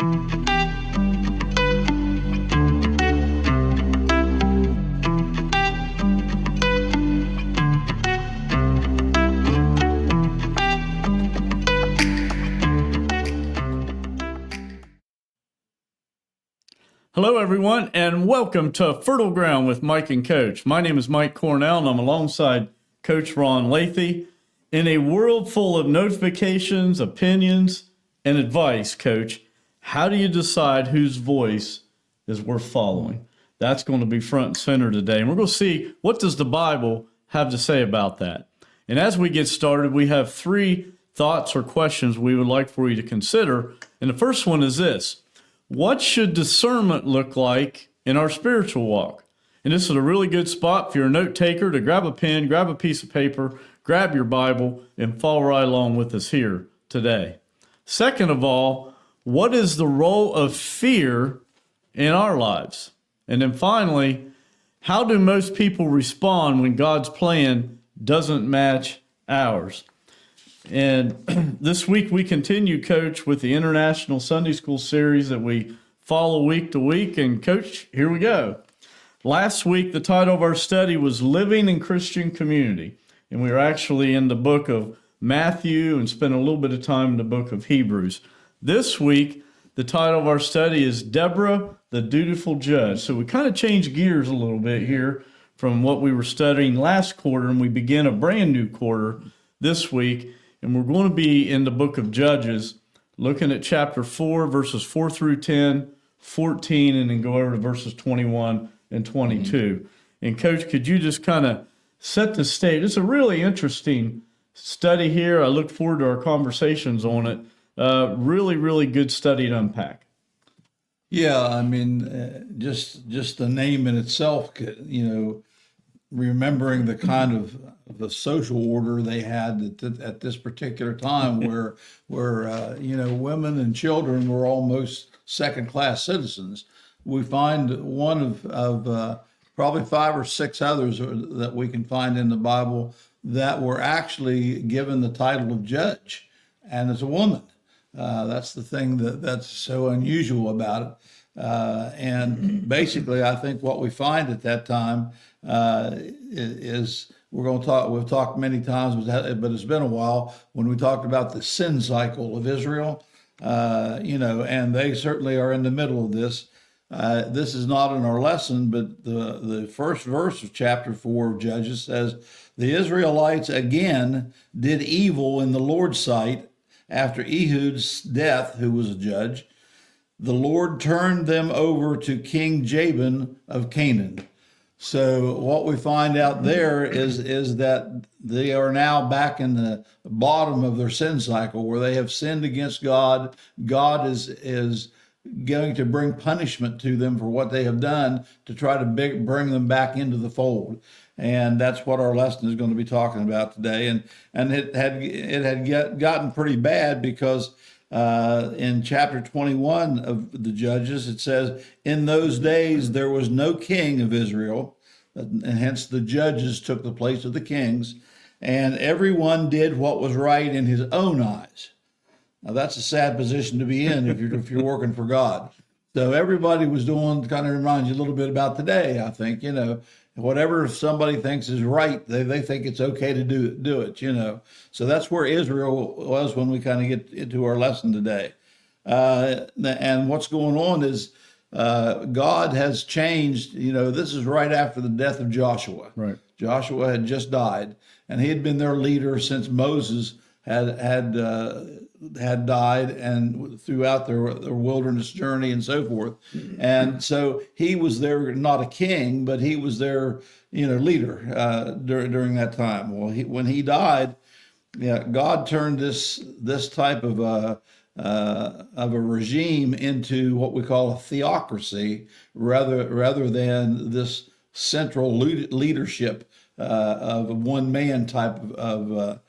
Hello, everyone, and welcome to Fertile Ground with Mike and Coach. My name is Mike Cornell, and I'm alongside Coach Ron Lathey. In a world full of notifications, opinions, and advice, Coach, how do you decide whose voice is worth following? That's going to be front and center today, and we're going to see what does the Bible have to say about that. And as we get started, we have 3 thoughts or questions we would like for you to consider. And the first one is this: what should discernment look like in our spiritual walk? And this is a really good spot if you're a note taker to grab a pen, grab a piece of paper, grab your Bible, and follow right along with us here today. Second of all, what is the role of fear in our lives? And then finally, how do most people respond when God's plan doesn't match ours? And this week we continue, Coach, with the International Sunday School series that we follow week to week. And Coach, here we go. Last week, the title of our study was Living in Christian Community. And we were actually in the book of Matthew and spent a little bit of time in the book of Hebrews. This week, the title of our study is Deborah, the Dutiful Judge. So we kind of changed gears a little bit here from what we were studying last quarter, and we begin a brand new quarter this week. And we're going to be in the book of Judges, looking at chapter 4, verses 4 through 10, 14, and then go over to verses 21 and 22. And Coach, could you just kind of set the stage? It's a really interesting study here. I look forward to our conversations on it. Really, really good study to unpack. Yeah, I mean, just the name in itself, remembering the kind of the social order they had at this particular time, where women and children were almost second-class citizens. We find one of probably 5 or 6 others that we can find in the Bible that were actually given the title of judge, and as a woman. That's the thing that's so unusual about it. And basically, I think what we find at that time is we're going to talk. We've talked many times, but it's been a while when we talked about the sin cycle of Israel. And they certainly are in the middle of this. This is not in our lesson, but the first verse of chapter 4 of Judges says, "The Israelites again did evil in the Lord's sight after Ehud's death, who was a judge. The Lord turned them over to King Jabin of Canaan." So what we find out there is that they are now back in the bottom of their sin cycle, where they have sinned against God. God is going to bring punishment to them for what they have done to try to bring them back into the fold. And that's what our lesson is going to be talking about today. And it had gotten pretty bad because in chapter 21 of the Judges, it says, "In those days there was no king of Israel," and hence the judges took the place of the kings, "and everyone did what was right in his own eyes." Now that's a sad position to be in if you're working for God. So everybody was doing, kind of reminds you a little bit about today, I think, whatever somebody thinks is right, they think it's okay to do it. So that's where Israel was when we kind of get into our lesson today. And what's going on is God has changed. This is right after the death of Joshua. Right. Joshua had just died, and he had been their leader since Moses had died, and throughout their wilderness journey and so forth. And so he was their, not a king, but he was their leader during that time. Well, when he died, God turned this type of a regime into what we call a theocracy, rather than this central leadership of a one man type of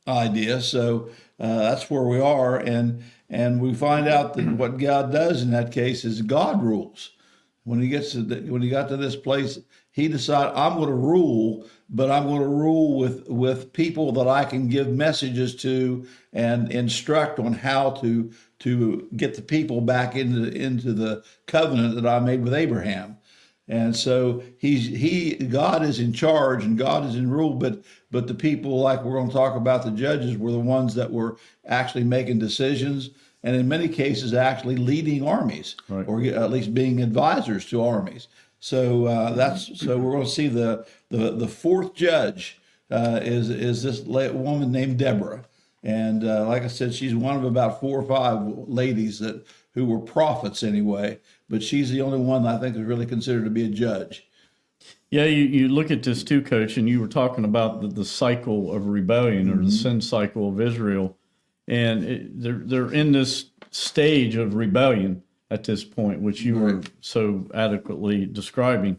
idea. So that's where we are, and we find out that what God does in that case is God rules. When he got to this place, he decided, I'm going to rule, but I'm going to rule with people that I can give messages to and instruct on how to get the people back into the covenant that I made with Abraham. And so God is in charge and God is in rule, but the people, like we're going to talk about, the judges were the ones that were actually making decisions, and in many cases actually leading armies, Right. or at least being advisors to armies. So we're going to see the fourth judge is this woman named Deborah, and like I said, she's one of about 4 or 5 ladies who were prophets anyway, but she's the only one that I think is really considered to be a judge. Yeah, you look at this too, Coach, and you were talking about the cycle of rebellion or the sin cycle of Israel, and they're in this stage of rebellion at this point, which you were so adequately describing.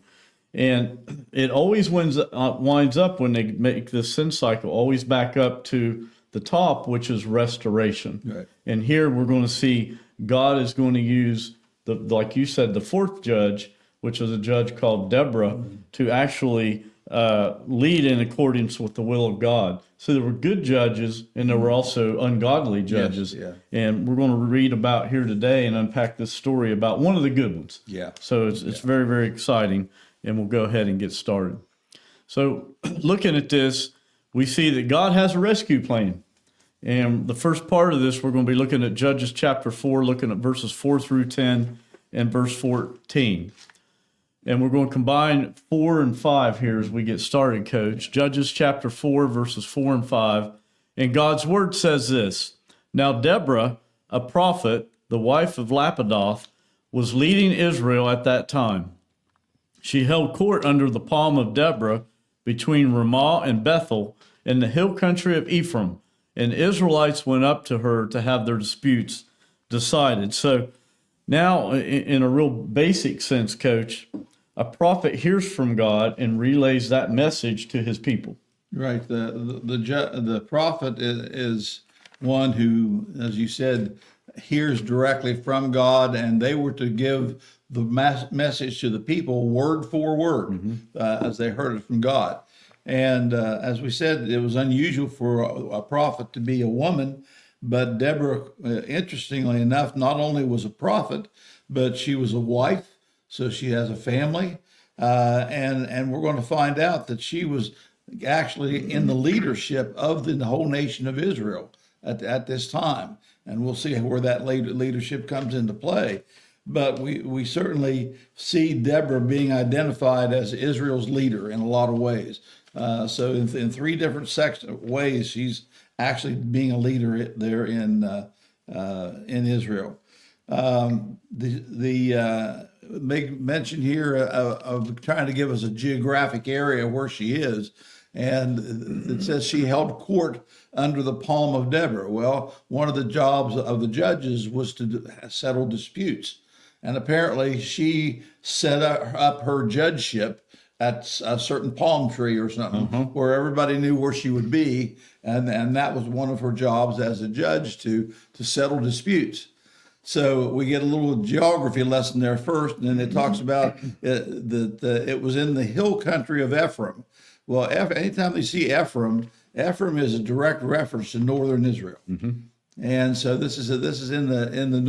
And it always winds up when they make this sin cycle, always back up to the top, which is restoration. Right. And here we're going to see God is going to use, like you said, the fourth judge, which is a judge called Deborah, to actually lead in accordance with the will of God. So there were good judges, and there were also ungodly judges. Yes, And we're going to read about here today and unpack this story about one of the good ones. Yeah. So it's very, very exciting, and we'll go ahead and get started. So looking at this, we see that God has a rescue plan. And the first part of this, we're going to be looking at Judges chapter 4, looking at verses 4 through 10 and verse 14. And we're going to combine 4 and 5 here as we get started, Coach. Judges chapter 4, verses 4 and 5. And God's word says this: Now Deborah, a prophet, the wife of Lapidoth, was leading Israel at that time. She held court under the palm of Deborah between Ramah and Bethel in the hill country of Ephraim. And Israelites went up to her to have their disputes decided. So now, in a real basic sense, Coach, a prophet hears from God and relays that message to his people. Right. The prophet is one who, as you said, hears directly from God, and they were to give the message to the people word for word, as they heard it from God. And as we said, it was unusual for a prophet to be a woman, but Deborah, interestingly enough, not only was a prophet, but she was a wife, so she has a family, and we're going to find out that she was actually in the leadership of the whole nation of Israel at this time, and we'll see where that leadership comes into play. But we certainly see Deborah being identified as Israel's leader in a lot of ways. So in 3 different ways, she's actually being a leader there in Israel. Big mention here of trying to give us a geographic area where she is, and it says she held court under the palm of Deborah. Well, one of the jobs of the judges was to settle disputes, and apparently she set up her judgeship at a certain palm tree or something, where everybody knew where she would be, and that was one of her jobs as a judge to settle disputes. So we get a little geography lesson there first, and then it talks about that it was in the hill country of Ephraim. Well, anytime they see Ephraim is a direct reference to northern Israel, and so this is in the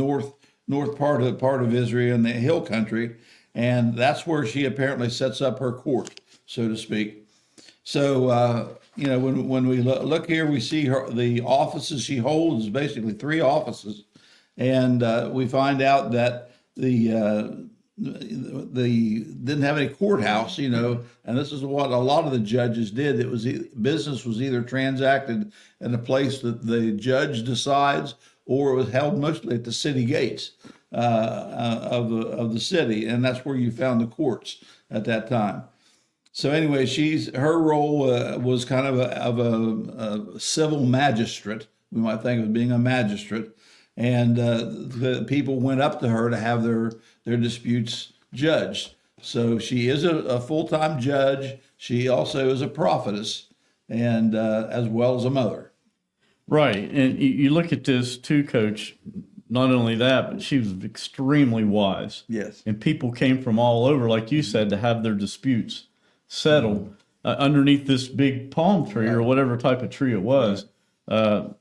north part of Israel, in the hill country. And that's where she apparently sets up her court, so to speak. So, when we look here, we see the offices she holds is basically 3 offices. And we find out that the didn't have any courthouse, and this is what a lot of the judges did. It was business was either transacted in a place that the judge decides, or it was held mostly at the city gates of the city, and that's where you found the courts at that time. So anyway, her role was kind of a civil magistrate. We might think of being a magistrate, and the people went up to her to have their disputes judged. So she is a full-time judge. She also is a prophetess, and as well as a mother. Right, and you look at this too, Coach. Not only that, but she was extremely wise. Yes. And people came from all over, like you said, to have their disputes settled. underneath this big palm tree or whatever type of tree it was.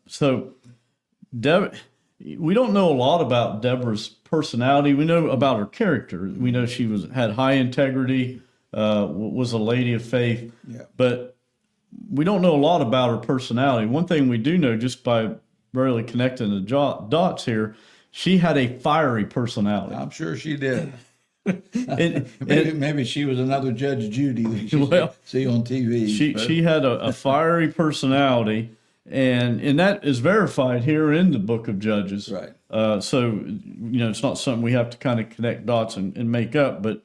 So we don't know a lot about Deborah's personality. We know about her character. We know she had high integrity, was a lady of faith, but we don't know a lot about her personality. One thing we do know, just by really connecting the dots here, she had a fiery personality. I'm sure she did. And maybe she was another Judge Judy that you see on TV. She had a fiery personality, and that is verified here in the book of Judges. Right. So, it's not something we have to kind of connect dots and make up. But,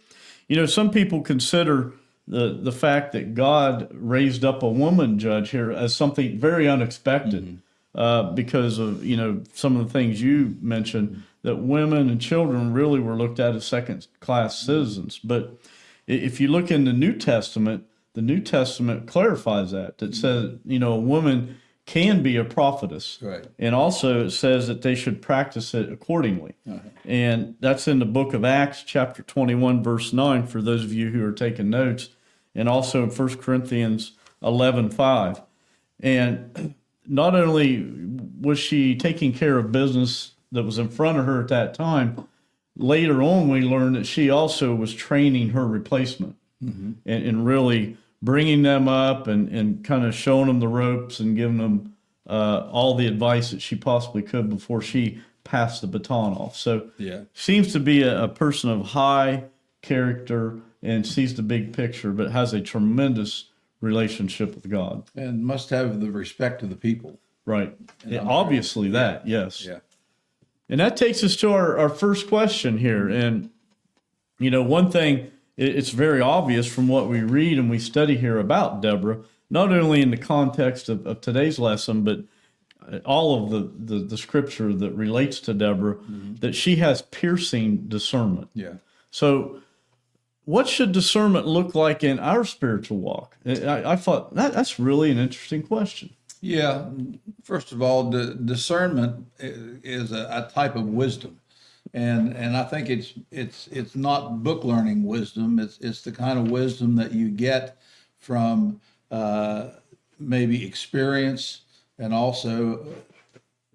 some people consider the fact that God raised up a woman judge here as something very unexpected, because of, some of the things you mentioned, that women and children really were looked at as second-class citizens. But if you look in the New Testament clarifies that says, a woman can be a prophetess. Right. And also it says that they should practice it accordingly. And that's in the book of Acts, chapter 21, verse 9, for those of you who are taking notes, and also in 1 Corinthians 11:5. And not only was she taking care of business that was in front of her at that time, later on we learned that she also was training her replacement and really bringing them up and kind of showing them the ropes and giving them all the advice that she possibly could before she passed the baton off. So seems to be a person of high character and sees the big picture, but has a tremendous relationship with God. And must have the respect of the people. Right. Obviously that, yes. Yeah. And that takes us to our first question here. And, one thing, it's very obvious from what we read and we study here about Deborah, not only in the context of today's lesson, but all of the scripture that relates to Deborah, that she has piercing discernment. Yeah. So what should discernment look like in our spiritual walk? I thought that's really an interesting question. Yeah. First of all, discernment is a type of wisdom. And I think it's not book learning wisdom. It's the kind of wisdom that you get from maybe experience, and also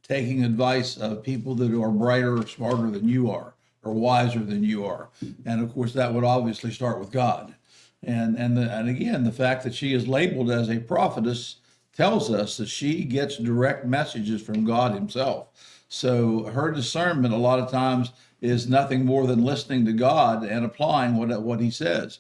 taking advice of people that are brighter or smarter than you are, or wiser than you are. And of course, that would obviously start with God. And again, the fact that she is labeled as a prophetess tells us that she gets direct messages from God himself. So her discernment a lot of times is nothing more than listening to God and applying what he says.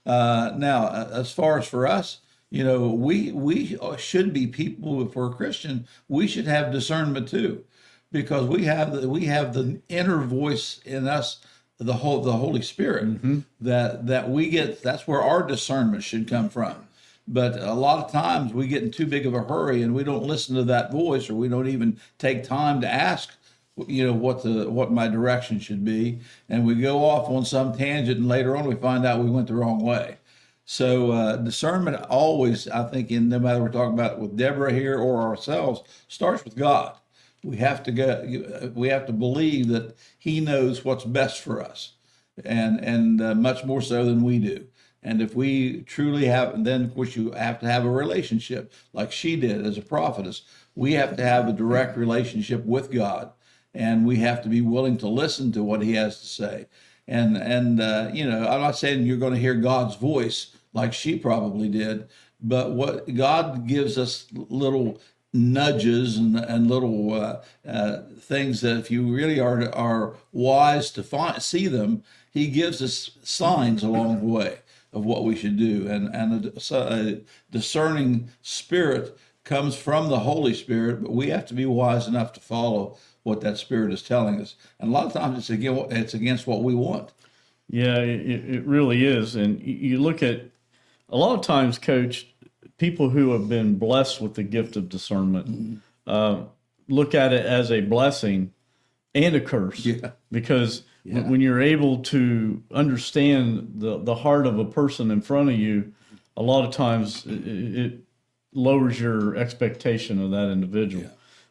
Now, as far as for us, we should be people. If we're a Christian, we should have discernment too, because we have the inner voice in us, the Holy Spirit, that we get. That's where our discernment should come from. But a lot of times we get in too big of a hurry and we don't listen to that voice, or we don't even take time to ask, what my direction should be. And we go off on some tangent, and later on we find out we went the wrong way. So discernment always, I think, no matter we're talking about with Deborah here or ourselves, starts with God. We have to believe that he knows what's best for us, and much more so than we do. And if we truly have, and then of course you have to have a relationship like she did as a prophetess. We have to have a direct relationship with God, and we have to be willing to listen to what he has to say. And I'm not saying you're going to hear God's voice like she probably did, but what God gives us little nudges and little things that if you really are wise to see them, he gives us signs along the way of what we should do. And a discerning spirit comes from the Holy Spirit, but we have to be wise enough to follow what that Spirit is telling us. And a lot of times it's against what we want. Yeah, it really is. And you look at, a lot of times, Coach, people who have been blessed with the gift of discernment look at it as a blessing and a curse. Yeah. Because when you're able to understand the heart of a person in front of you, a lot of times it lowers your expectation of that individual. Yeah.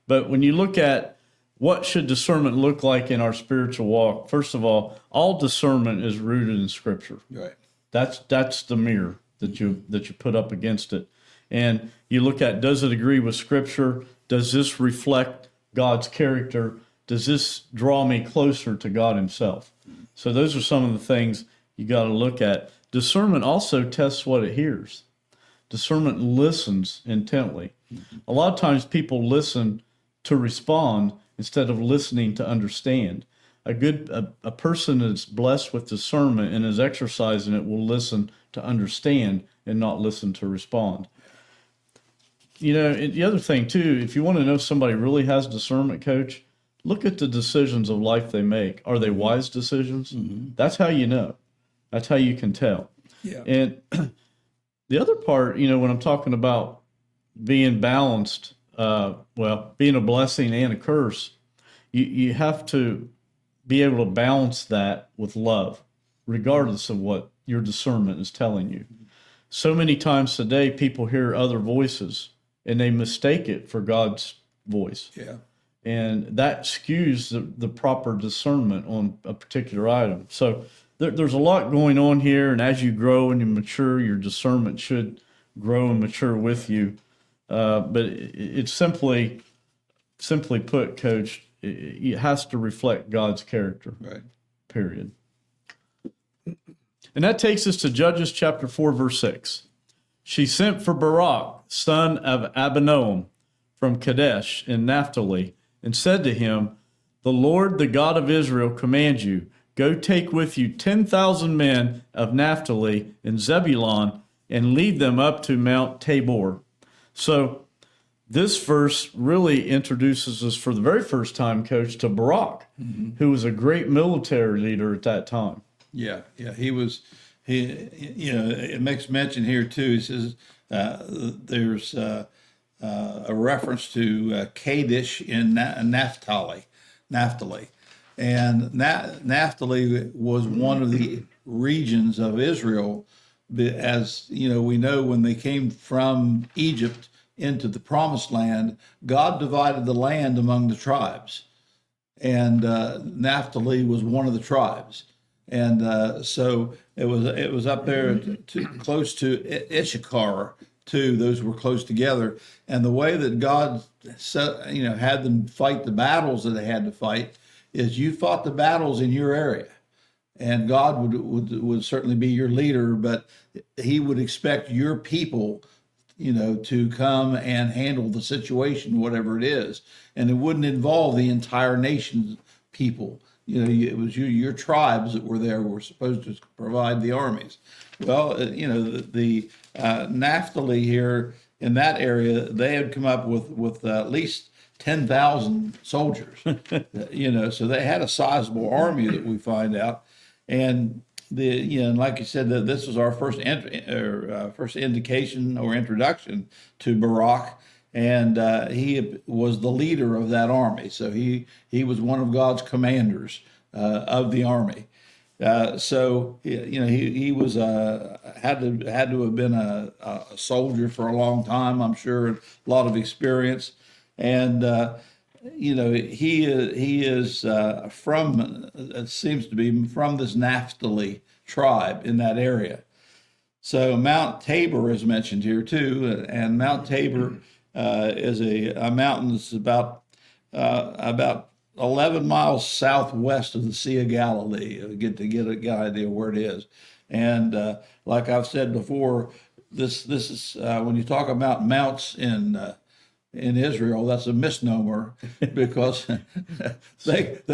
But when you look at what should discernment look like in our spiritual walk, first of all discernment is rooted in Scripture. Right. That's the mirror. that you put up against it. And you look at, does it agree with Scripture? Does this reflect God's character? Does this draw me closer to God himself? So those are some of the things you got to look at. Discernment also tests what it hears. Discernment listens intently. A lot of times people listen to respond instead of listening to understand. A person that's blessed with discernment and is exercising it will listen to understand and not listen to respond. You know, the other thing too, if you want to know if somebody really has discernment, Coach, look at the decisions of life they make. Are they wise decisions? Mm-hmm. That's how you know. That's how you can tell. Yeah. And the other part, you know, when I'm talking about being balanced, being a blessing and a curse, you have to be able to balance that with love, regardless of what your discernment is telling you. So many times today, people hear other voices and they mistake it for God's voice. Yeah. And that skews the proper discernment on a particular item. So there's a lot going on here, and as you grow and you mature, your discernment should grow and mature with you. But it's simply put, Coach, it has to reflect God's character. Right. Period. And that takes us to Judges chapter 4, verse 6. She sent for Barak, son of Abinoam, from Kadesh in Naphtali, and said to him, "The Lord, the God of Israel, commands you, go take with you 10,000 men of Naphtali and Zebulun and lead them up to Mount Tabor." So this verse really introduces us for the very first time, Coach, to Barak, mm-hmm. who was a great military leader at that time. Yeah, he was. It makes mention here too. It says there's a reference to Kadesh in Naphtali, and Naphtali was one of the regions of Israel. As you know, we know when they came from Egypt into the Promised Land, God divided the land among the tribes, and Naphtali was one of the tribes. And so it was up there close to Issachar too. Those were close together. And the way that God had them fight the battles that they had to fight is you fought the battles in your area, and God would certainly be your leader, but He would expect your people, to come and handle the situation, whatever it is, and it wouldn't involve the entire nation's people. It was your tribes that were there were supposed to provide the armies. Well, the Naphtali here in that area, they had come up with at least 10,000 soldiers. So they had a sizable army that we find out, and and like you said, that this was our first indication or introduction to Barak. And he was the leader of that army, so he was one of God's commanders of the army. So he was had to have been a soldier for a long time, I'm sure, a lot of experience, and he is from, it seems to be from this Naphtali tribe in that area. So Mount Tabor is mentioned here too, and Mount Tabor is a mountain that's about 11 miles southwest of the Sea of Galilee. To get an idea where it is, and like I've said before, this is when you talk about mounts in Israel, that's a misnomer because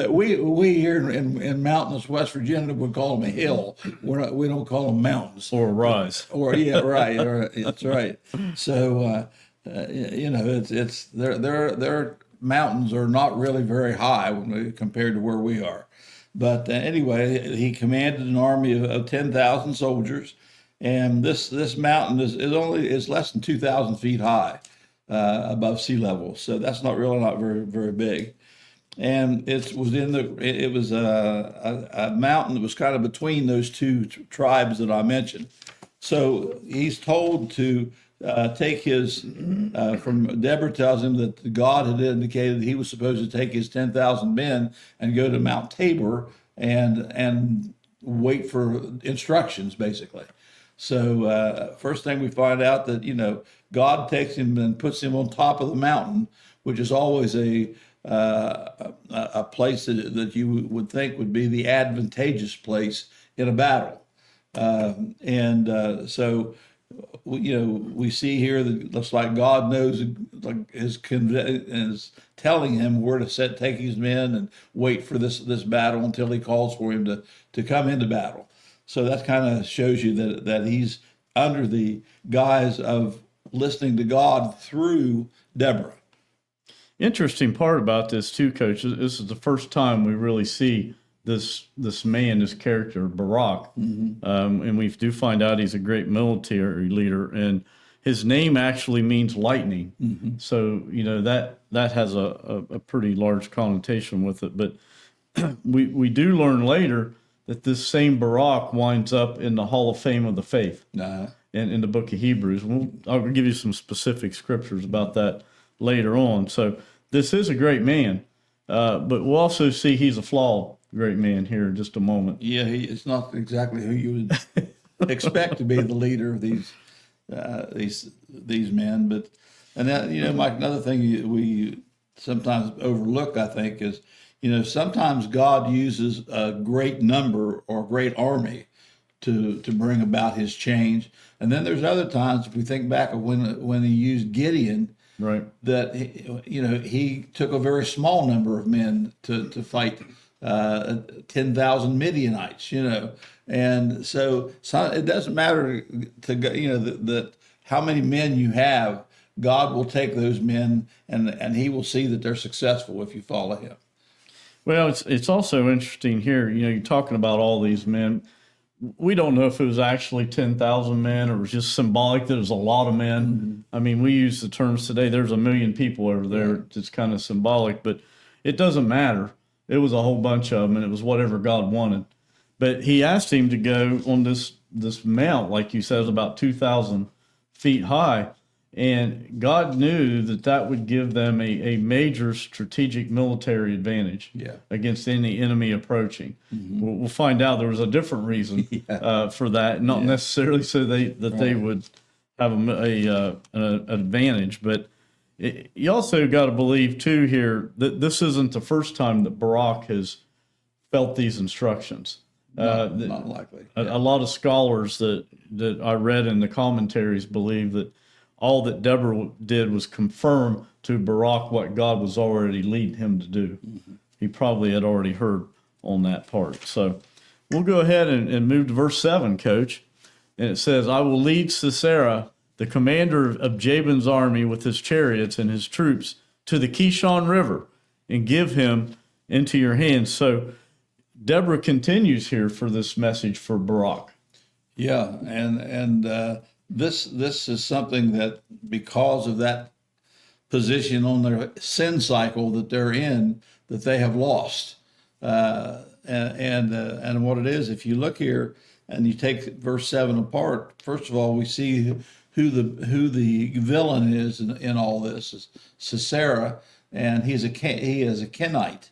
we here in mountainous West Virginia would call them a hill. We don't call them mountains or a rise. Right. That's right. So. It's their mountains are not really very high compared to where we are, but anyway, he commanded an army of 10,000 soldiers, and this mountain is less than 2,000 feet high above sea level, so that's not very very big, and it was a mountain that was kind of between those two tribes that I mentioned. So he's told to take his, from Deborah tells him that God had indicated that he was supposed to take his 10,000 men and go to Mount Tabor and wait for instructions, basically. So first thing we find out that, God takes him and puts him on top of the mountain, which is always a place that you would think would be the advantageous place in a battle. So we see here that it looks like God knows, like is telling him where to take his men and wait for this battle until he calls for him to come into battle. So that kind of shows you that he's under the guise of listening to God through Deborah. Interesting part about this too, Coach. This is the first time we really see this man, this character, Barak, and we do find out he's a great military leader, and his name actually means lightning. So that has a pretty large connotation with it. But we do learn later that this same Barak winds up in the Hall of Fame of the Faith in the book of Hebrews. I'll give you some specific scriptures about that later on. So this is a great man, but we'll also see he's a flawed great man here in just a moment. Yeah, it's not exactly who you would expect to be the leader of these men. But Mike, another thing we sometimes overlook, I think, is sometimes God uses a great number or a great army to bring about his change, and then there's other times, if we think back of when he used Gideon. Right. That he took a very small number of men to fight 10,000 Midianites. And so it doesn't matter that how many men you have. God will take those men and he will see that they're successful if you follow him. Well, it's also interesting here. You're talking about all these men. We don't know if it was actually 10,000 men or it was just symbolic that it was a lot of men. I mean, we use the terms today, there's 1 million people over there. It's kind of symbolic, but it doesn't matter. It was a whole bunch of them, and it was whatever God wanted. But he asked him to go on this mount, like you said, it was about 2,000 feet high. And God knew that would give them a major strategic military advantage against any enemy approaching. We'll find out there was a different reason for that, not necessarily so they would have an advantage. But you also got to believe, too, here that this isn't the first time that Barak has felt these instructions. Not likely. A lot of scholars that I read in the commentaries believe that all that Deborah did was confirm to Barak what God was already leading him to do. He probably had already heard on that part. So we'll go ahead and move to verse 7, Coach. And it says, I will lead Sisera, the commander of Jabin's army, with his chariots and his troops to the Kishon River and give him into your hands. So Deborah continues here for this message for Barak. Yeah, and this is something that, because of that position on their sin cycle that they're in, that they have lost. And what it is, if you look here and you take verse 7 apart, first of all, we see who the villain is in all this is Sisera, and he is a Kenite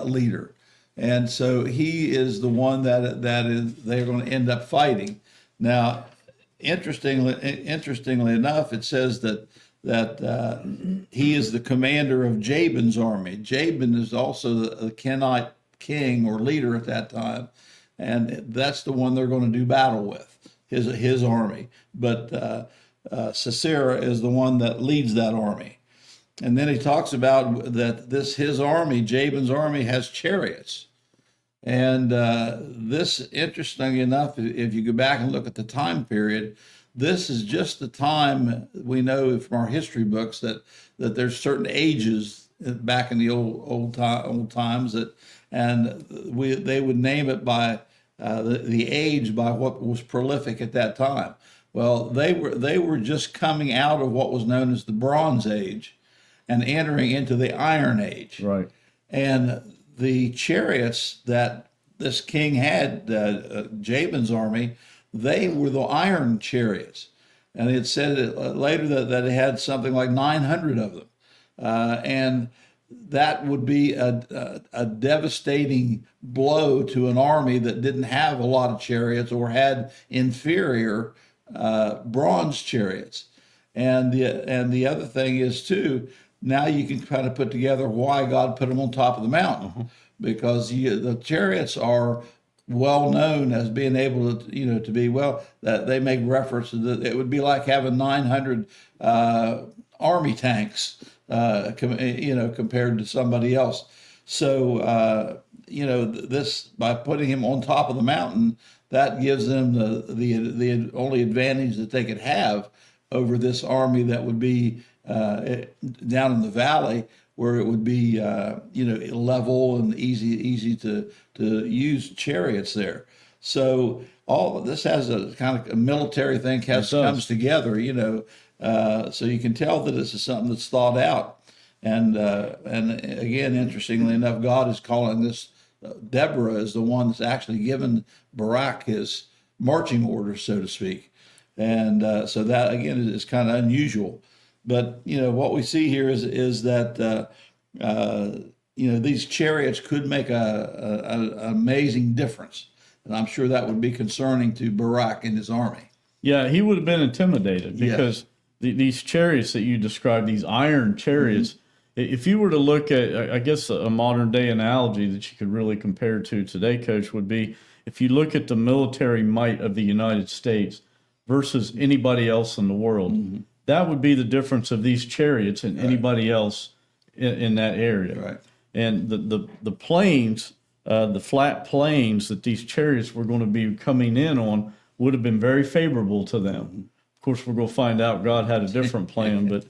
leader. And so he is the one that they're going to end up fighting. Now, interestingly enough, it says that he is the commander of Jabin's army. Jabin is also the Kenite king or leader at that time, and that's the one they're going to do battle with, his army. But Sisera is the one that leads that army. And then he talks about that his army, Jabin's army, has chariots. And this, interestingly enough, if you go back and look at the time period, this is just the time we know from our history books that there's certain ages back in the old times they would name it by the age by what was prolific at that time. Well, they were just coming out of what was known as the Bronze Age and entering into the Iron Age. Right. And the chariots that this king had, Jabin's army, they were the iron chariots. And it said later that it had something like 900 of them. And that would be a devastating blow to an army that didn't have a lot of chariots or had inferior bronze chariots. And the other thing is too, now you can kind of put together why God put them on top of the mountain, because the chariots are well known as being able to, to be, well, that they make reference to that it would be like having 900 army tanks, compared to somebody else. So, this, by putting him on top of the mountain, that gives them the only advantage that they could have over this army that would be down in the valley, where it would be level and easy to use chariots there. So all of this has a kind of a military thing comes together, so you can tell that this is something that's thought out. And again, interestingly enough, God is calling this Deborah is the one that's actually given Barak his marching orders, so to speak. And so that again is kind of unusual. But what we see here is that these chariots could make an amazing difference, and I'm sure that would be concerning to Barak and his army. Yeah, he would have been intimidated because these chariots that you described, these iron chariots. If you were to look at, I guess, a modern day analogy that you could really compare to today, Coach, would be if you look at the military might of the United States versus anybody else in the world. That would be the difference of these chariots and anybody else in that area. Right. And the plains, the flat plains that these chariots were going to be coming in on would have been very favorable to them. Of course, we're going to find out God had a different plan, but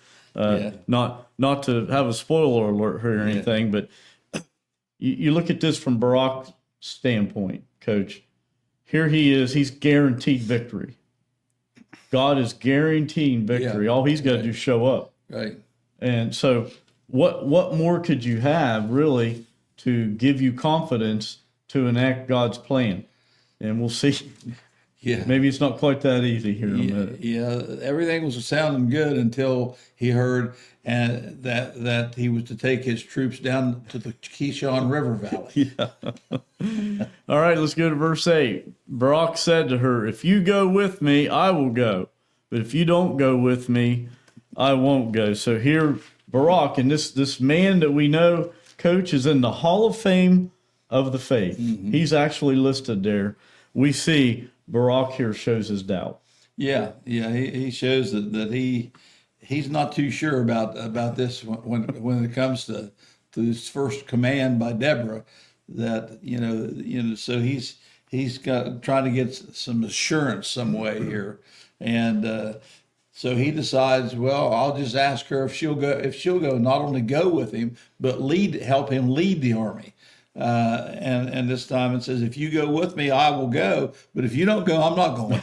not to have a spoiler alert here or anything, but you look at this from Barak's standpoint, Coach. Here he is. He's guaranteed victory. God is guaranteeing victory. All he's got to do is show up. Right. And so what more could you have really to give you confidence to enact God's plan? And we'll see. Yeah. Maybe it's not quite that easy here in a minute. Yeah, everything was sounding good until he heard that he was to take his troops down to the Kishon River Valley. All right, let's go to verse 8. Barak said to her, "If you go with me, I will go. But if you don't go with me, I won't go." So here, Barak, and this man that we know, Coach, is in the Hall of Fame of the faith. He's actually listed there. We see Barak here shows his doubt. Yeah, he shows that he's not too sure about this when it comes to his first command by Deborah. That so he's got trying to get some assurance some way here, and so he decides, well, I'll just ask her if she'll go, not only go with him, but help him lead the army. And this time it says, if you go with me, I will go. But if you don't go, I'm not going.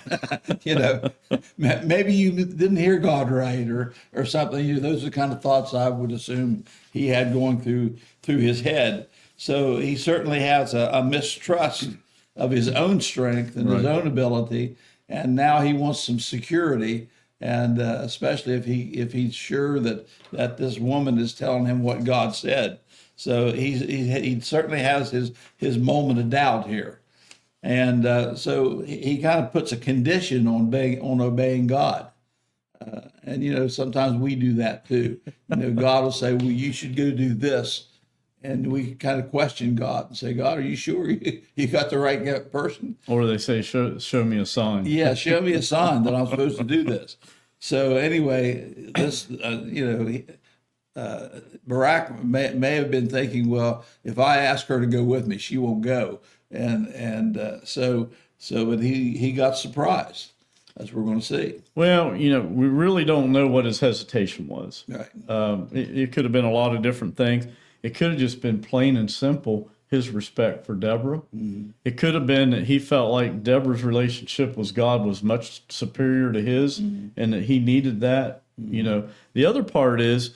Maybe you didn't hear God right or something. Those are the kind of thoughts I would assume he had going through his head. So he certainly has a mistrust of his own strength and his own ability. And now he wants some security. And especially if he's sure that this woman is telling him what God said. So he certainly has his moment of doubt here, and so he kind of puts a condition on obeying God, and sometimes we do that too. God will say, "Well, you should go do this," and we kind of question God and say, "God, are you sure you got the right person?" Or they say, "Show me a sign." Yeah, show me a sign that I'm supposed to do this. So anyway, this Barak may have been thinking, well, if I ask her to go with me, she won't go, and so but he got surprised, as we're going to see. Well, we really don't know what his hesitation was. Right. It could have been a lot of different things. It could have just been plain and simple his respect for Deborah. It could have been that he felt like Deborah's relationship with God was much superior to his, and that he needed that. The other part is,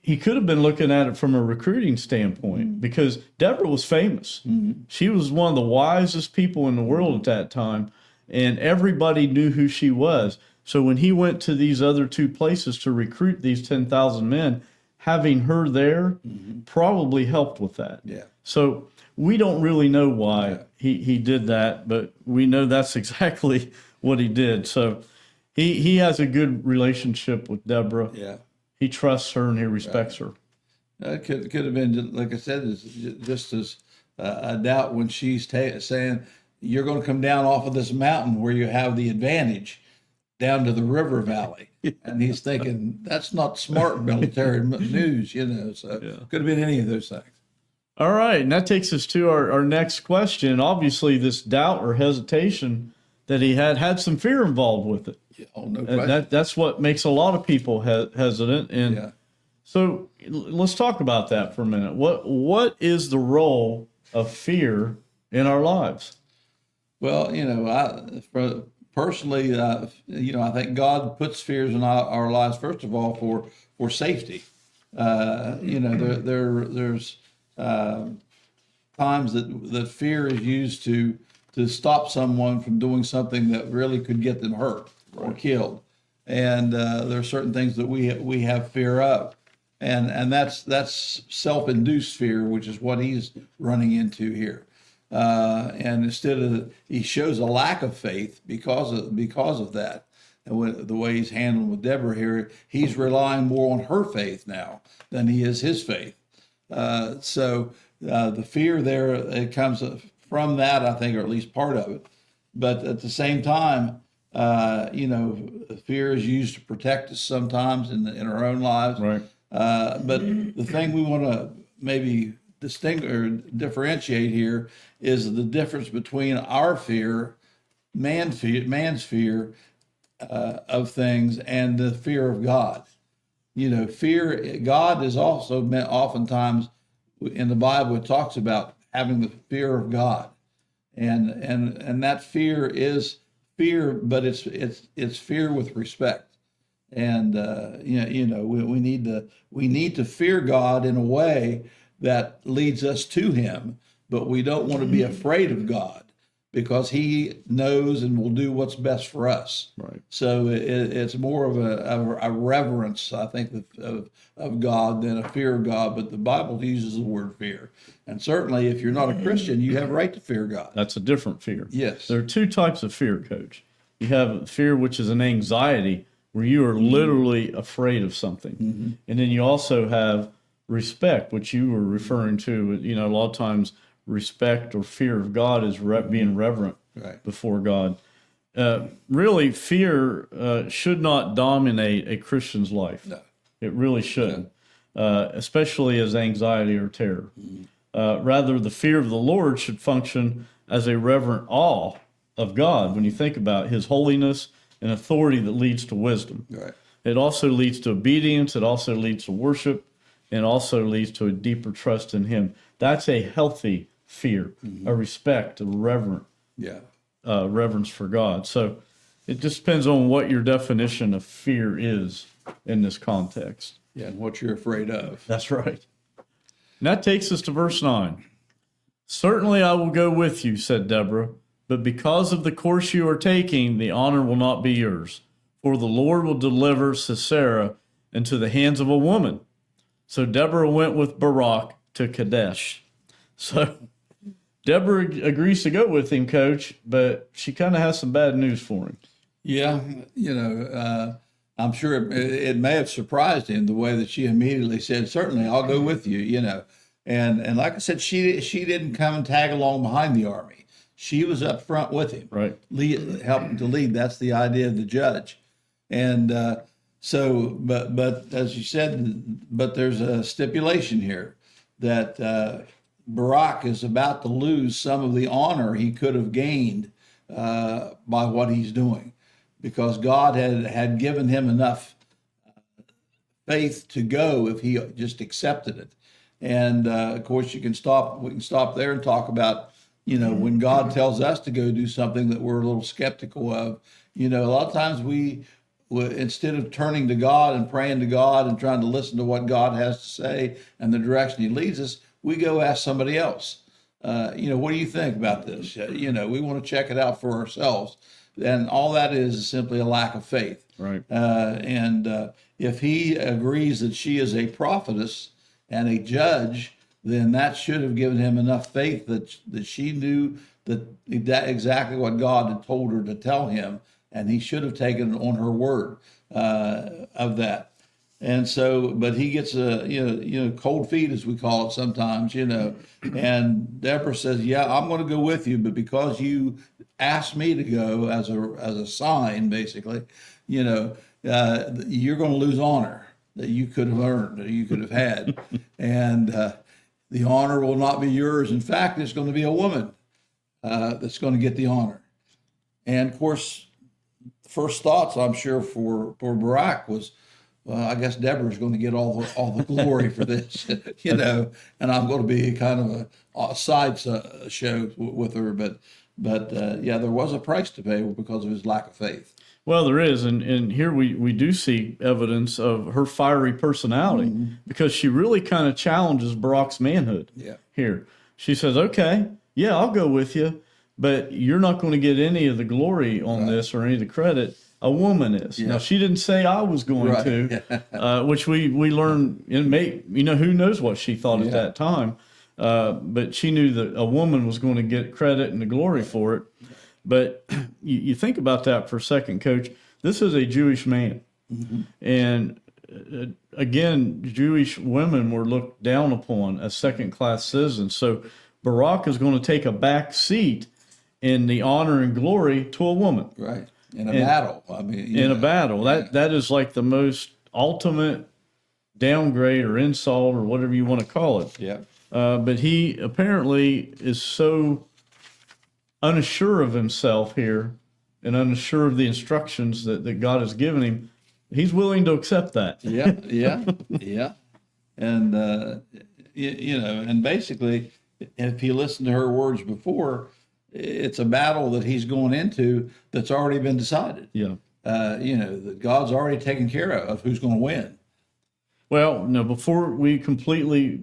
he could have been looking at it from a recruiting standpoint, because Deborah was famous. She was one of the wisest people in the world at that time, and everybody knew who she was. So when he went to these other two places to recruit these 10,000 men, having her there probably helped with that. Yeah. So we don't really know why he did that, but we know that's exactly what he did. So he has a good relationship with Deborah. Yeah. He trusts her and he respects her. It could have been, like I said, just as a doubt when she's saying, you're going to come down off of this mountain where you have the advantage down to the river valley. And he's thinking, that's not smart military news, so could have been any of those things. All right, and that takes us to our next question. Obviously, this doubt or hesitation that he had some fear involved with it. Yeah, no question. And that's what makes a lot of people hesitant. And so let's talk about that for a minute. What is the role of fear in our lives? Well, personally, I think God puts fears in our lives, first of all, for safety. There's times that fear is used to stop someone from doing something that really could get them hurt or killed. And there are certain things that we have fear of. And that's self-induced fear, which is what he's running into here. And he shows a lack of faith because of that. And the way he's handling with Deborah here, he's relying more on her faith now than he is his faith. So the fear there, it comes from that, I think, or at least part of it. But at the same time, fear is used to protect us sometimes in our own lives. Right. But the thing we want to maybe distinguish or differentiate here is the difference between our fear, man's fear of things, and the fear of God. Fear, God is also meant oftentimes in the Bible, it talks about having the fear of God. And that fear is fear, but it's fear with respect. And we need to fear God in a way that leads us to him, but we don't want to be afraid of God because he knows and will do what's best for us. Right. So it's more of a reverence, I think, of God than a fear of God. But the Bible uses the word fear. And certainly if you're not a Christian, you have a right to fear God. That's a different fear. Yes. There are two types of fear, Coach. You have fear, which is an anxiety, where you are literally afraid of something. And then you also have respect, which you were referring to. A lot of times respect or fear of God is being reverent before God. Really, fear should not dominate a Christian's life. No. It really shouldn't, especially as anxiety or terror. Rather, the fear of the Lord should function as a reverent awe of God when you think about his holiness and authority that leads to wisdom. Right. It also leads to obedience. It also leads to worship, and also leads to a deeper trust in him. That's a healthy fear, a respect, a reverence for God. So it just depends on what your definition of fear is in this context. Yeah, and what you're afraid of. That's right. And that takes us to verse 9. Certainly I will go with you, said Deborah, but because of the course you are taking, the honor will not be yours. For the Lord will deliver Sisera into the hands of a woman. So Deborah went with Barak to Kadesh. So Deborah agrees to go with him, Coach, but she kind of has some bad news for him. Yeah, I'm sure it may have surprised him the way that she immediately said, certainly, I'll go with you, And like I said, she didn't come and tag along behind the army. She was up front with him, right, helping to lead. That's the idea of the judge. And but as you said, but there's a stipulation here that Barak is about to lose some of the honor he could have gained by what he's doing, because God had given him enough faith to go if he just accepted it. And of course, we can stop there and talk about, when God tells us to go do something that we're a little skeptical of. A lot of times we instead of turning to God and praying to God and trying to listen to what God has to say and the direction he leads us, we go ask somebody else. What do you think about this? We want to check it out for ourselves. And all that is simply a lack of faith. Right. And if he agrees that she is a prophetess and a judge, then that should have given him enough faith that she knew that exactly what God had told her to tell him, and he should have taken on her word of that. And so, but he gets cold feet, as we call it sometimes, and Deborah says, yeah, I'm going to go with you, but because you asked me to go as a sign, basically, you're going to lose honor that you could have earned, that you could have had. And the honor will not be yours. In fact, it's going to be a woman that's going to get the honor. And of course, first thoughts, I'm sure, for Barak was, well, I guess Deborah's going to get all the glory for this, and I'm going to be kind of a side show with her. But yeah, there was a price to pay because of his lack of faith. Well, there is, and here we do see evidence of her fiery personality, because she really kind of challenges Barak's manhood. Yeah. Here, she says, "Okay, yeah, I'll go with you, but you're not going to get any of the glory on this or any of the credit. A woman is." Yeah. Now, she didn't say I was going to, which we learn. Who knows what she thought at that time, but she knew that a woman was going to get credit and the glory for it. But you think about that for a second, Coach. This is a Jewish man. And again, Jewish women were looked down upon as second-class citizens. So Barak is going to take a back seat in the honor and glory to a woman. Right. In a battle. I mean, in a battle. That is like the most ultimate downgrade or insult or whatever you want to call it. Yeah. But he apparently is so unsure of himself here and unsure of the instructions that God has given him. He's willing to accept that. Yeah. And, and basically, if you listen to her words before, it's a battle that he's going into that's already been decided. Yeah. That God's already taken care of who's going to win. Well, no, before we completely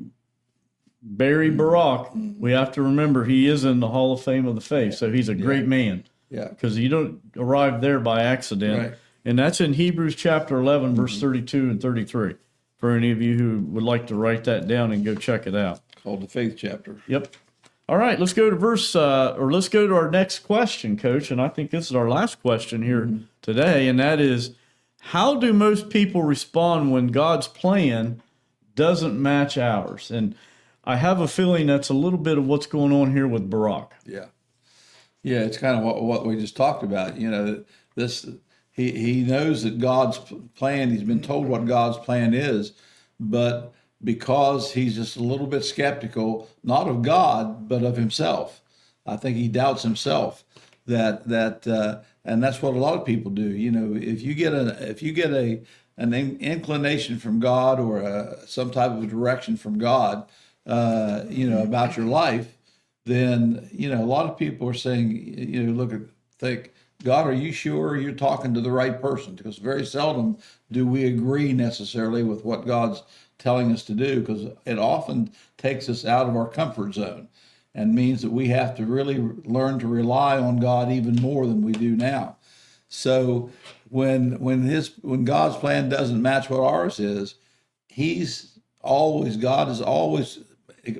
bury Barak, we have to remember he is in the Hall of Fame of the faith, so he's a great man. Yeah. Because you don't arrive there by accident. Right. And that's in Hebrews chapter 11, verse 32 and 33, for any of you who would like to write that down and go check it out. Called the faith chapter. Yep. All right, let's go to let's go to our next question, Coach. And I think this is our last question here today. And that is, how do most people respond when God's plan doesn't match ours? And I have a feeling that's a little bit of what's going on here with Barak. Yeah. Yeah, it's kind of what we just talked about. This he knows that God's plan, he's been told what God's plan is, but because he's just a little bit skeptical, not of God, but of himself. I think he doubts himself. And that's what a lot of people do. If you get an inclination from God or some type of direction from God, about your life, then a lot of people are saying, think, God, are you sure you're talking to the right person? Because very seldom do we agree necessarily with what God's telling us to do, because it often takes us out of our comfort zone and means that we have to really learn to rely on God even more than we do now. So when God's plan doesn't match what ours is, God is always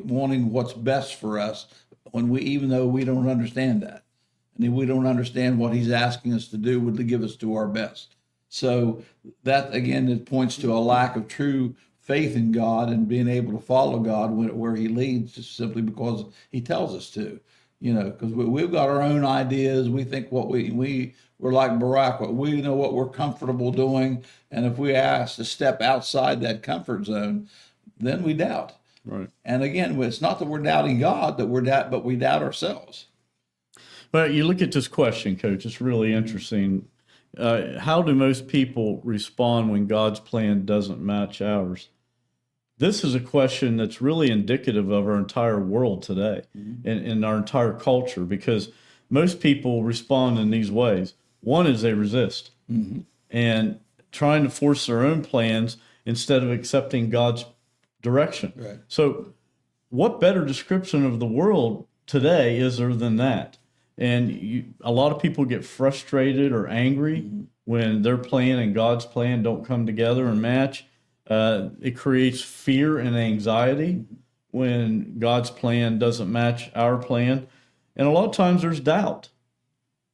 wanting what's best for us, even though we don't understand that. And we don't understand what he's asking us to do would give us to our best. So that, again, it points to a lack of true faith in God and being able to follow God where he leads, just simply because he tells us to. Because we've got our own ideas. We think we're like Barak, we know what we're comfortable doing. And if we ask to step outside that comfort zone, then we doubt. Right. And again, it's not that we're doubting God, but we doubt ourselves. Well, you look at this question, Coach, it's really interesting. How do most people respond when God's plan doesn't match ours? This is a question that's really indicative of our entire world today and our entire culture, because most people respond in these ways. One is they resist and trying to force their own plans instead of accepting God's direction. Right. So what better description of the world today is there than that? And a lot of people get frustrated or angry when their plan and God's plan don't come together and match. It creates fear and anxiety when God's plan doesn't match our plan. And a lot of times there's doubt.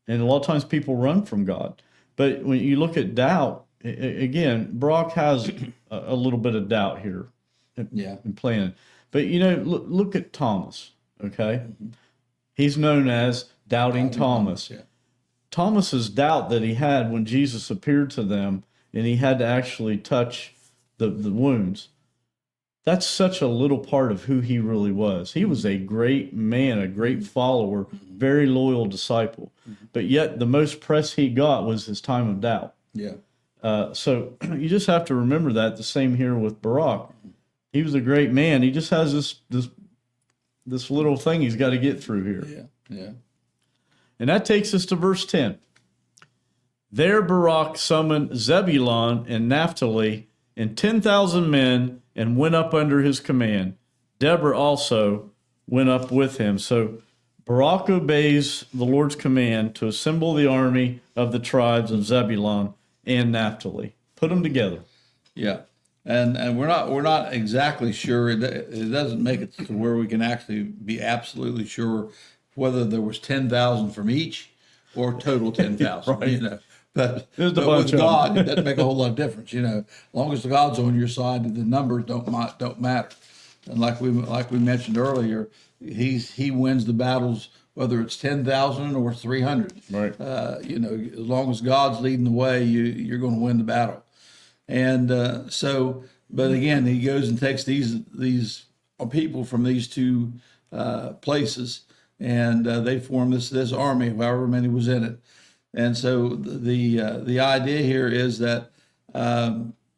And a lot of times people run from God. But when you look at doubt, again, Brock has a little bit of doubt here in planning. But, look at Thomas, okay? He's known as Doubting Thomas. Yeah. Thomas's doubt that he had when Jesus appeared to them and he had to actually touch the wounds, that's such a little part of who he really was. He was a great man, a great follower, very loyal disciple. But yet the most press he got was his time of doubt. Yeah. So you just have to remember that. The same here with Barak. He was a great man. He just has this little thing he's got to get through here. Yeah. Yeah. And that takes us to verse 10. There Barak summoned Zebulun and Naphtali and 10,000 men and went up under his command. Deborah also went up with him. So Barak obeys the Lord's command to assemble the army of the tribes of Zebulun and Naphtali. Put them together. Yeah. And we're not exactly sure. It doesn't make it to where we can actually be absolutely sure whether there was 10,000 from each or total 10,000. Right. But There's a but bunch with of God, it doesn't make a whole lot of difference. As long as God's on your side, the numbers don't matter. And like we mentioned earlier, he wins the battles whether it's 10,000 or 300. Right. As long as God's leading the way, you're going to win the battle. And but again, he goes and takes these people from these two places, and they form this army, however many was in it. And so the idea here is that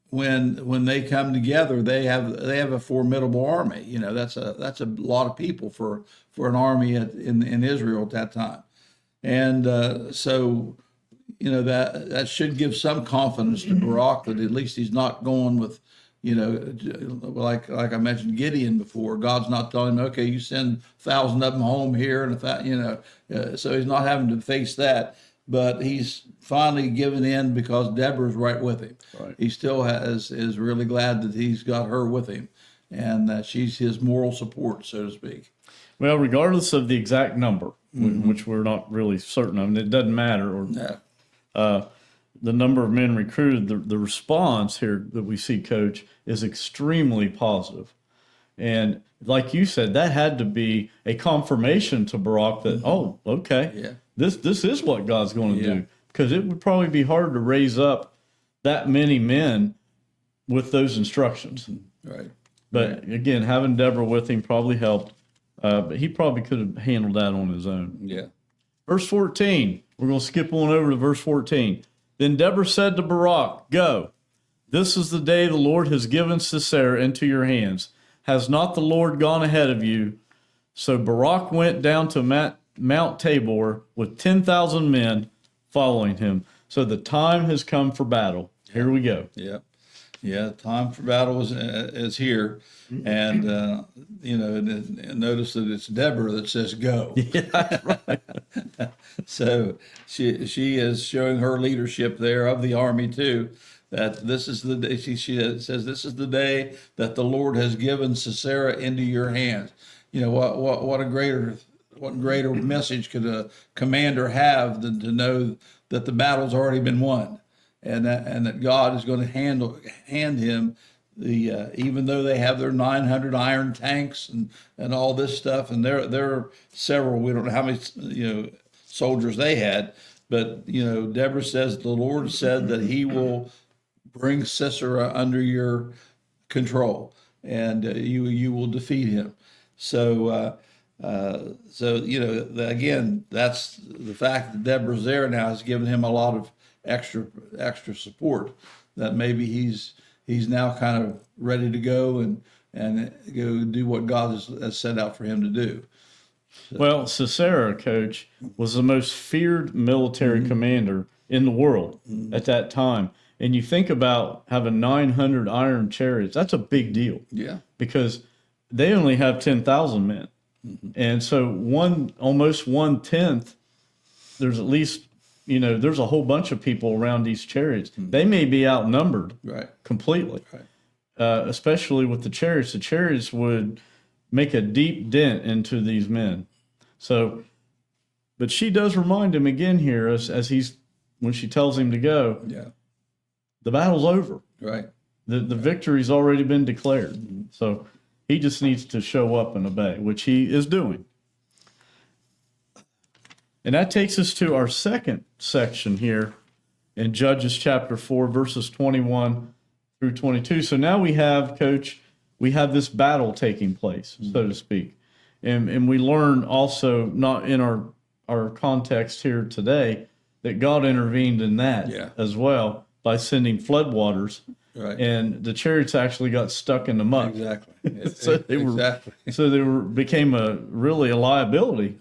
when they come together, they have a formidable army. That's a lot of people for an army in Israel at that time, and so that should give some confidence to Barak that at least he's not going with like I mentioned Gideon before. God's not telling him, okay, you send 1,000 of them home here, and so he's not having to face that. But he's finally given in because Deborah's right with him. Right. He still is really glad that he's got her with him, and that she's his moral support, so to speak. Well, regardless of the exact number, which we're not really certain of, and it doesn't matter, or the number of men recruited, the response here that we see, Coach, is extremely positive. And like you said, that had to be a confirmation to Barak that, oh, okay, this is what God's going to do. Because it would probably be hard to raise up that many men with those instructions. Right. But again, having Deborah with him probably helped. But he probably could have handled that on his own. Yeah. Verse 14, we're going to skip on over to verse 14. Then Deborah said to Barak, go, this is the day the Lord has given Sisera into your hands. Has not the Lord gone ahead of you? So Barak went down to Mount Tabor with 10,000 men following him. So the time has come for battle. Here we go. Yeah. Yeah, time for battle is here. And, and notice that it's Deborah that says go. Yeah, that's right. So she is showing her leadership there of the army too, that this is the day, she says, this is the day that the Lord has given Sisera into your hands. What a greater message could a commander have than to know that the battle's already been won, and that God is going to hand him the even though they have their 900 iron tanks and all this stuff, and there are several, we don't know how many soldiers they had, but Deborah says the Lord said that he will bring Sisera under your control, and you will defeat him. So again, that's the fact that Deborah's there now has given him a lot of extra support, that maybe he's now kind of ready to go and go do what God has set out for him to do. So. Well, Sisera, Coach, was the most feared military commander in the world at that time. And you think about having 900 iron chariots, that's a big deal. Yeah. Because they only have 10,000 men. And so almost 1/10, there's at least there's a whole bunch of people around these chariots. They may be outnumbered Right. completely, Right. Especially with the chariots. The chariots would make a deep dent into these men. So, but she does remind him again here when she tells him to go, Yeah. the battle's over. Right. The victory's already been declared. So he just needs to show up and obey, which he is doing. And that takes us to our second section here in Judges chapter 4, verses 21 through 22. So now we have this battle taking place, so to speak. And we learn also, not in our context here today, that God intervened in that as well by sending floodwaters. Right. And the chariots actually got stuck in the mud. Exactly. So they became really a liability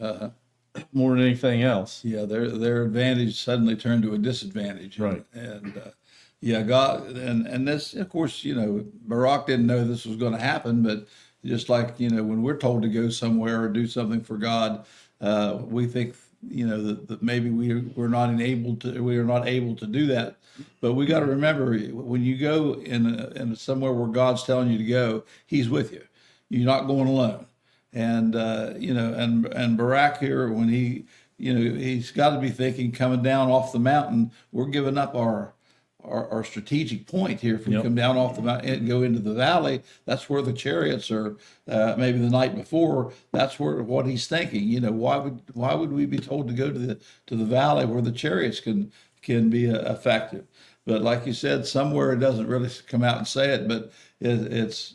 more than anything else. Yeah, their advantage suddenly turned to a disadvantage. Right. And God, and this, of course, Barak didn't know this was going to happen, but just like, when we're told to go somewhere or do something for God, we think, that maybe we are not able to do that. But we got to remember, when you go in somewhere where God's telling you to go, He's with you. You're not going alone. And and Barak here, when he's got to be thinking, coming down off the mountain, we're giving up our strategic point here. If we come down off the mountain and go into the valley, that's where the chariots are. Maybe the night before, that's what he's thinking. Why would we be told to go to the valley where the chariots can be effective? But like you said, somewhere it doesn't really come out and say it, but it's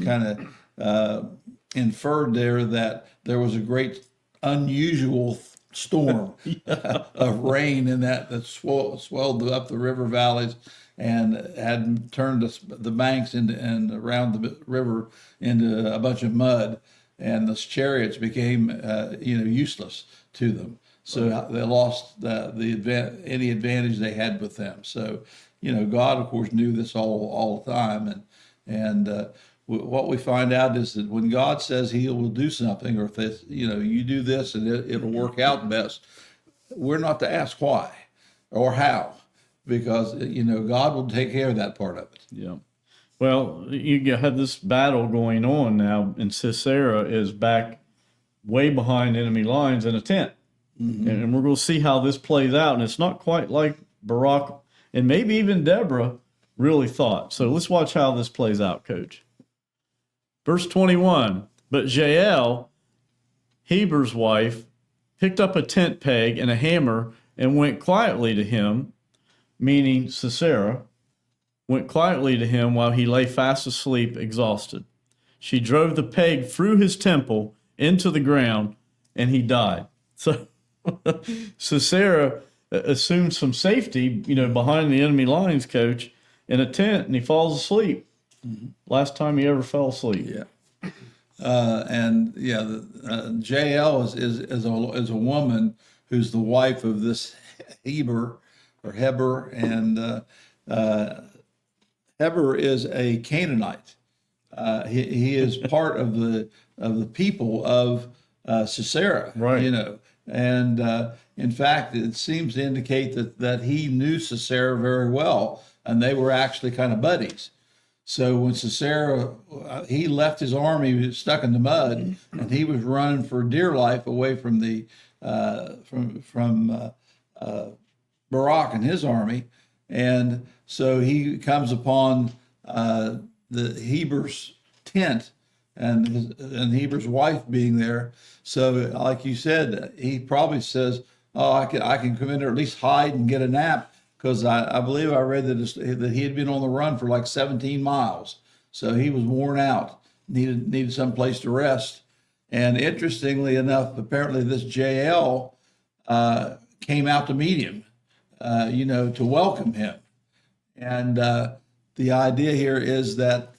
kind of inferred there that there was a great unusual storm of rain in that swelled up the river valleys and had turned the banks and around the river into a bunch of mud, and the chariots became useless to them. So they lost any advantage they had with them. So God, of course, knew this all the time, and what we find out is that when God says He will do something, or if you do this and it'll work out best, we're not to ask why or how, because God will take care of that part of it. Yeah. Well, you have this battle going on now, and Sisera is back way behind enemy lines in a tent. Mm-hmm. And we're going to see how this plays out. And it's not quite like Barak and maybe even Deborah really thought. So let's watch how this plays out, Coach. Verse 21, but Jael, Heber's wife, picked up a tent peg and a hammer and went quietly to him, meaning Sisera, went quietly to him while he lay fast asleep, exhausted. She drove the peg through his temple into the ground, and he died. So Sisera assumed some safety, behind the enemy lines, Coach, in a tent, and he falls asleep. Mm-hmm. Last time he ever fell asleep. Yeah. Jael is a woman who's the wife of this Heber, and Heber is a Canaanite. He is part of the people of Sisera, right? And in fact, it seems to indicate that he knew Sisera very well, and they were actually kind of buddies. So when Sisera, he left his army, he was stuck in the mud, and he was running for dear life away from the Barak and his army, and so he comes upon the Heber's tent and Heber's wife being there. So, like you said, he probably says, "Oh, I can come in there, at least hide and get a nap." Because I believe I read that he had been on the run for like 17 miles. So he was worn out, needed some place to rest. And interestingly enough, apparently this Jael came out to meet him, to welcome him. And the idea here is that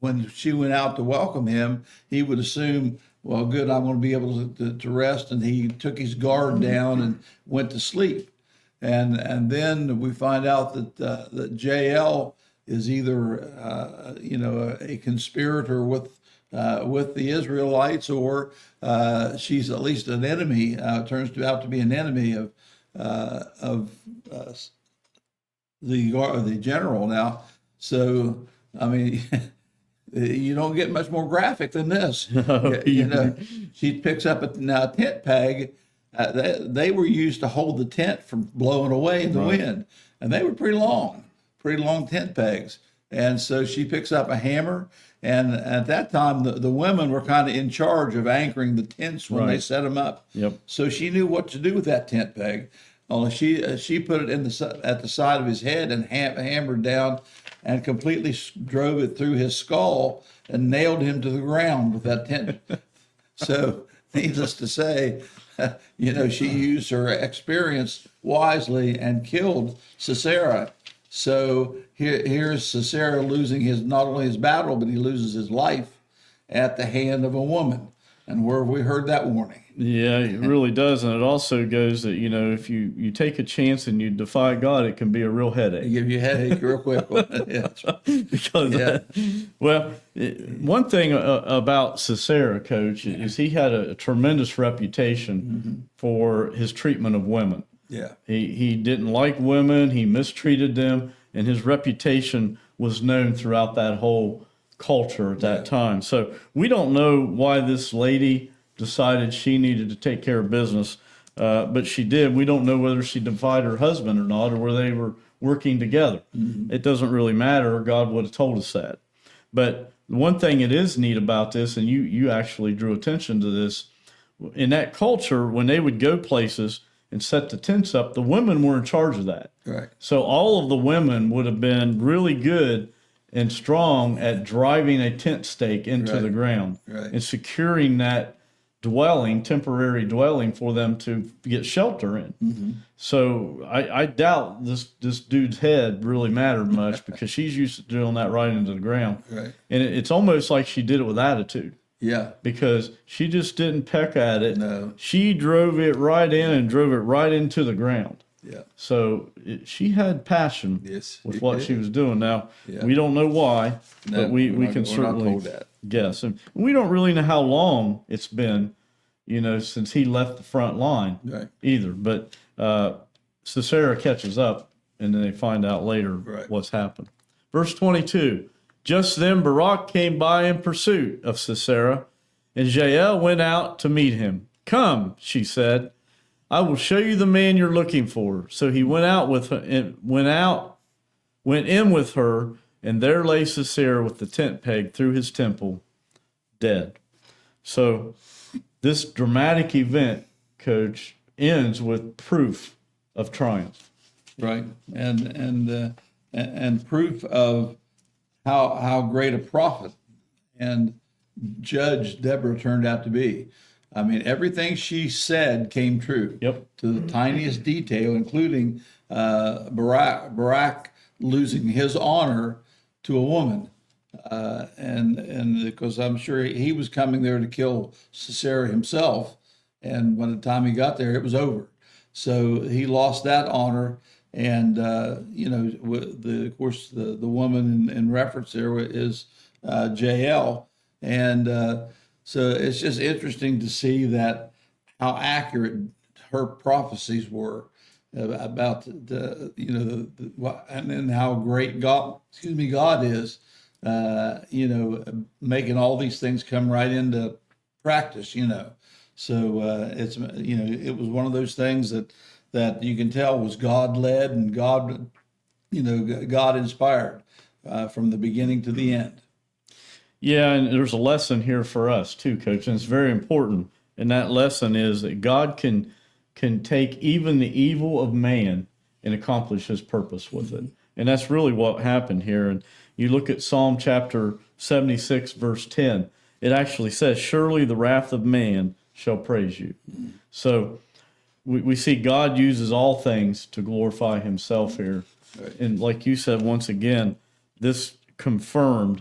when she went out to welcome him, he would assume, well, good, I'm going to be able to rest. And he took his guard down and went to sleep. And then we find out that Jael is either a conspirator with the Israelites, or she's at least an enemy. Turns out to be an enemy of the general now. So, I mean, you don't get much more graphic than this. You know, she picks up a tent peg. They were used to hold the tent from blowing away in the wind, and they were pretty long tent pegs. And so she picks up a hammer, and at that time, the women were kind of in charge of anchoring the tents when they set them up. Yep. So she knew what to do with that tent peg. Only she put it at the side of his head and hammered down, and completely drove it through his skull and nailed him to the ground with that tent. So, needless to say, you know, she used her experience wisely and killed Sisera. So here's Sisera losing not only his battle, but he loses his life at the hand of a woman. And where have we heard that warning? Yeah, it really does. And it also goes that, you know, if you take a chance and you defy God, it can be a real headache. It give you a headache real quick. Yeah, that's right. Because, one thing about Sisera, Coach, is he had a tremendous reputation for his treatment of women. Yeah. He didn't like women. He mistreated them. And his reputation was known throughout that whole culture at that time. So we don't know why this lady decided she needed to take care of business, but she did. We don't know whether she defied her husband or not, or whether they were working together. It doesn't really matter. God would have told us that. But one thing it is neat about this, and you actually drew attention to this, in that culture, when they would go places and set the tents up, the women were in charge of that. Right. So all of the women would have been really good and strong at driving a tent stake into the ground and securing that temporary dwelling for them to get shelter in. So I doubt this dude's head really mattered much because she's used to doing that right into the ground. Right. And it's almost like she did it with attitude. Yeah. Because she just didn't peck at it. No. She drove it right in and drove it right into the ground. Yeah. So she had passion with what she was doing. Now, we don't know why, but we can certainly guess. And we don't really know how long it's been, you know, since he left the front line either. But Sisera catches up, and then they find out later what's happened. Verse 22, just then Barak came by in pursuit of Sisera, and Jael went out to meet him. Come, she said, I will show you the man you're looking for. So he went in with her, and there lay Sisera with the tent peg through his temple, dead. So this dramatic event, Coach, ends with proof of triumph. Right, and proof of how great a prophet and judge Deborah turned out to be. I mean, everything she said came true. Yep. To the tiniest detail, including Barak losing his honor to a woman. And because I'm sure he was coming there to kill Sisera himself. And by the time he got there, it was over. So he lost that honor. And, you know, of course, the woman in reference there is Jael. And so it's just interesting to see that how accurate her prophecies were about and then how great God is, you know, making all these things come right into practice, you know. So it's, you know, it was one of those things that you can tell was God led and God, you know, God inspired from the beginning to the end. Yeah, and there's a lesson here for us too, Coach, and it's very important. And that lesson is that God can take even the evil of man and accomplish his purpose with it. And that's really what happened here. And you look at Psalm chapter 76, verse 10, it actually says, surely the wrath of man shall praise you. So we see God uses all things to glorify himself here. Right. And like you said, once again, this confirmed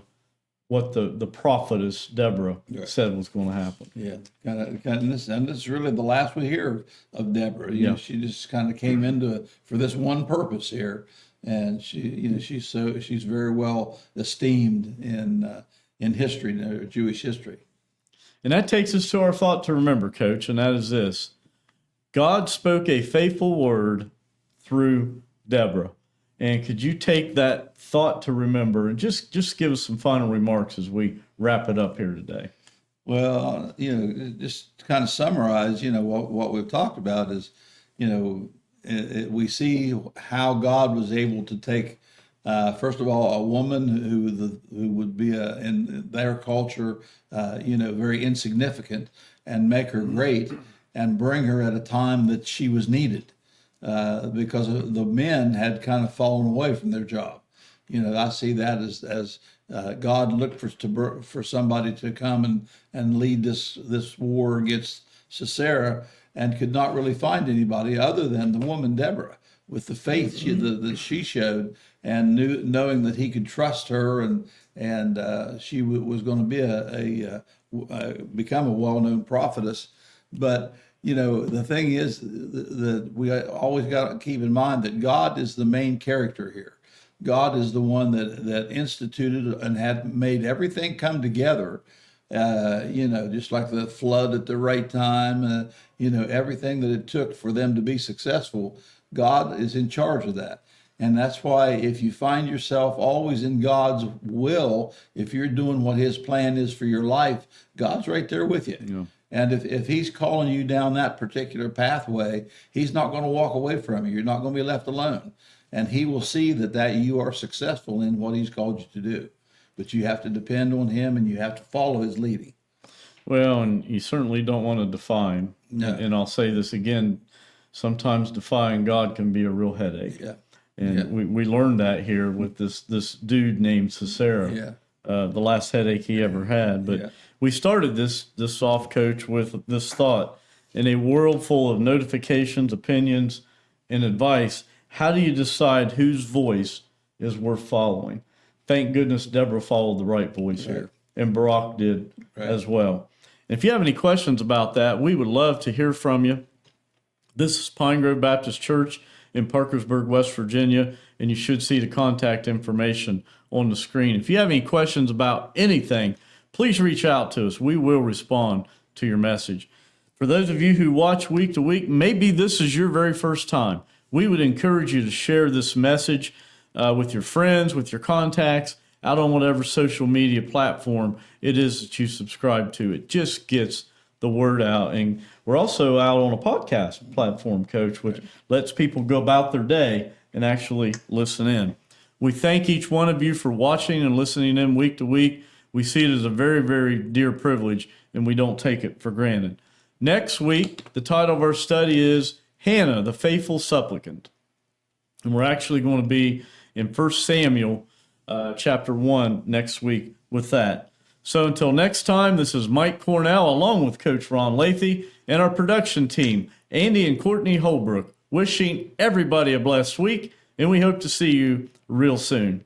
what the prophetess Deborah said was going to happen. Yeah, and this is really the last we hear of Deborah. You know, she just kind of came into it for this one purpose here, and she's very well esteemed in history, Jewish history. And that takes us to our thought to remember, Coach, and that is this: God spoke a faithful word through Deborah. And could you take that thought to remember and just give us some final remarks as we wrap it up here today? Well, just to kind of summarize, what we've talked about is, we see how God was able to take, first of all, a woman who would be in their culture, very insignificant, and make her great, and bring her at a time that she was needed, because the men had kind of fallen away from their job. I see that as God looked for somebody to come and lead this war against Sisera, and could not really find anybody other than the woman Deborah, with the faith that she showed, and knowing that he could trust her, and she was going to be become a well-known prophetess. But the thing is that we always got to keep in mind that God is the main character here. God is the one that instituted and had made everything come together, just like the flood at the right time, everything that it took for them to be successful. God is in charge of that. And that's why if you find yourself always in God's will, if you're doing what his plan is for your life, God's right there with you. Yeah. And if he's calling you down that particular pathway, he's not going to walk away from you. You're not going to be left alone. And he will see that you are successful in what he's called you to do. But you have to depend on him, and you have to follow his leading. Well, and you certainly don't want to defy him. No. And I'll say this again, sometimes defying God can be a real headache. Yeah. And we learned that here with this dude named Sisera. Yeah. The last headache he ever had. But we started this off, Coach, with this thought: in a world full of notifications, opinions, and advice, how do you decide whose voice is worth following? Thank goodness Deborah followed the right voice here, and Barak did as well. And if you have any questions about that, we would love to hear from you. This is Pine Grove Baptist Church in Parkersburg, West Virginia, and you should see the contact information on the screen. If you have any questions about anything, please reach out to us. We will respond to your message. For those of you who watch week to week, maybe this is your very first time. We would encourage you to share this message with your friends, with your contacts, out on whatever social media platform it is that you subscribe to. It just gets the word out. And we're also out on a podcast platform, Coach, which lets people go about their day and actually listen in. We thank each one of you for watching and listening in week to week. We see it as a very, very dear privilege, and we don't take it for granted. Next week, the title of our study is Hannah, the Faithful Supplicant. And we're actually going to be in 1 Samuel chapter 1 next week with that. So until next time, this is Mike Cornell along with Coach Ron Lathey and our production team, Andy and Courtney Holbrook, wishing everybody a blessed week, and we hope to see you real soon.